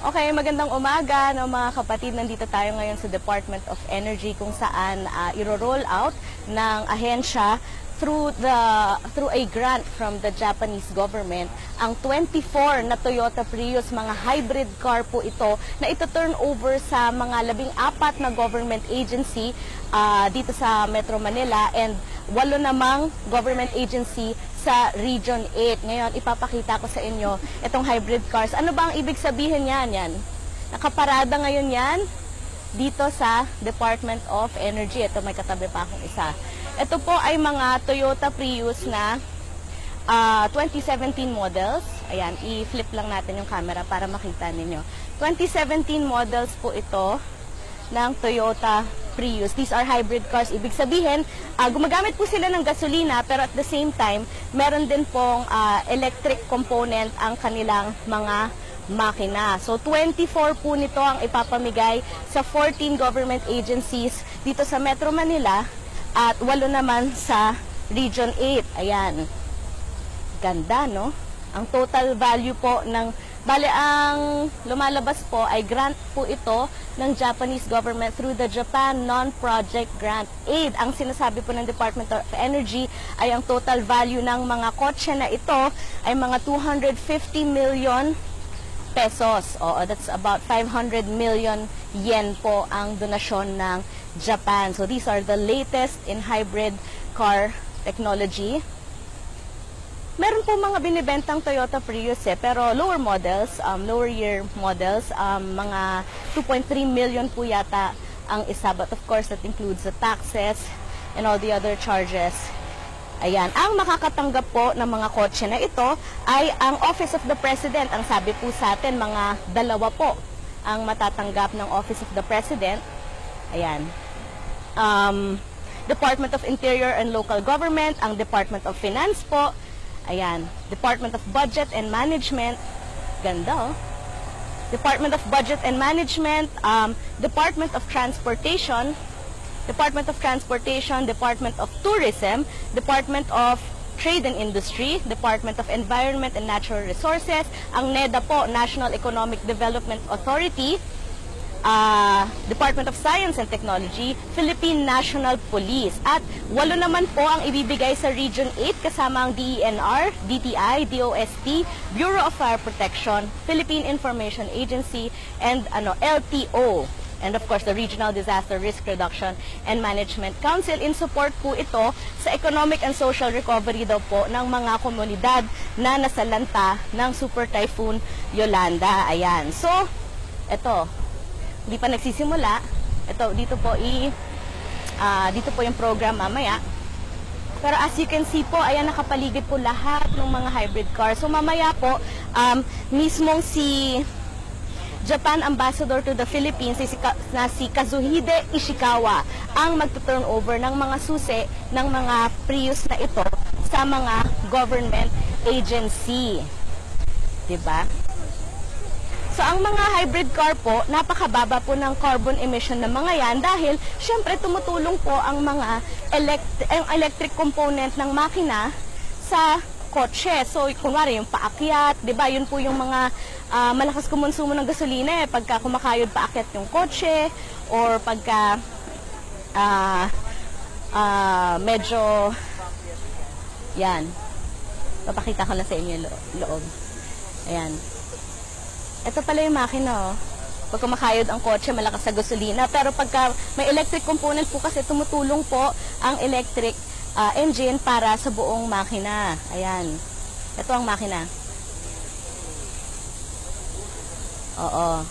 Okay, magandang umaga no, mga kapatid. Nandito tayo ngayon sa Department of Energy kung saan iro-roll out ng ahensya through a grant from the Japanese government ang 24 na Toyota Prius, mga hybrid car po ito na ito-turn over sa mga 14 na government agency dito sa Metro Manila and 8 namang government agency sa Region 8. Ngayon, ipapakita ko sa inyo itong hybrid cars. Ano ba ang ibig sabihin yan? Nakaparada ngayon yan dito sa Department of Energy. Ito, may katabi pa akong isa. Ito po ay mga Toyota Prius na 2017 models. Ayan, i-flip lang natin yung camera para makita ninyo. 2017 models po ito ng Toyota Prius. These are hybrid cars. Ibig sabihin, gumagamit po sila ng gasolina pero at the same time, meron din pong electric component ang kanilang mga makina. So 24 po nito ang ipapamigay sa 14 government agencies dito sa Metro Manila at 8 naman sa Region 8. Ayan. Ganda, no? Ang total value po ng bale, ang lumalabas po ay grant po ito ng Japanese government through the Japan Non-Project Grant Aid. Ang sinasabi po ng Department of Energy ay ang total value ng mga kotse na ito ay mga 250 million pesos. That's about 500 million yen po ang donasyon ng Japan. So these are the latest in hybrid car technology. Meron po mga binibentang Toyota Prius pero lower models, lower year models, mga 2.3 million po yata ang isa. But of course, that includes the taxes and all the other charges. Ayan, ang makakatanggap po ng mga kotse na ito ay ang Office of the President. Ang sabi po sa atin, mga 2 po ang matatanggap ng Office of the President. Ayan. Department of Interior and Local Government, ang Department of Finance po. Ayan, Department of Budget and Management, ganda Department of Budget and Management, Department of Transportation, Department of Tourism, Department of Trade and Industry, Department of Environment and Natural Resources, ang NEDA po, National Economic Development Authority, Department of Science and Technology, Philippine National Police. At 8 naman po ang ibibigay sa Region 8 kasama ang DENR, DTI, DOST, Bureau of Fire Protection, Philippine Information Agency, and LTO. And of course, the Regional Disaster Risk Reduction and Management Council. In support po ito sa economic and social recovery daw po ng mga komunidad na nasalanta ng Super Typhoon Yolanda. Ayan. So, ito. Hindi pa nagsisimula. Ito, dito po yung program mamaya. Pero as you can see po, ayan, nakapaligid po lahat ng mga hybrid cars. So mamaya po, mismong si Japan Ambassador to the Philippines na si Kazuhide Ishikawa ang magtuturn over ng mga susi ng mga Prius na ito sa mga government agency. Diba? So, ang mga hybrid car po, napakababa po ng carbon emission ng mga yan dahil, syempre, tumutulong po ang mga electric component ng makina sa kotse. So, kunwari, yung paakyat, di ba? Yun po yung mga malakas kumonsumo ng gasolina pagka kumakayod paakyat yung kotse or pagka medyo, yan. Papakita ko lang sa inyo loob. Ayan. Ito pala yung makina, Pag kumakayod ang kotse, malakas sa gasolina. Pero pagka may electric component po kasi tumutulong po ang electric engine para sa buong makina. Ayan. Ito ang makina. Oo.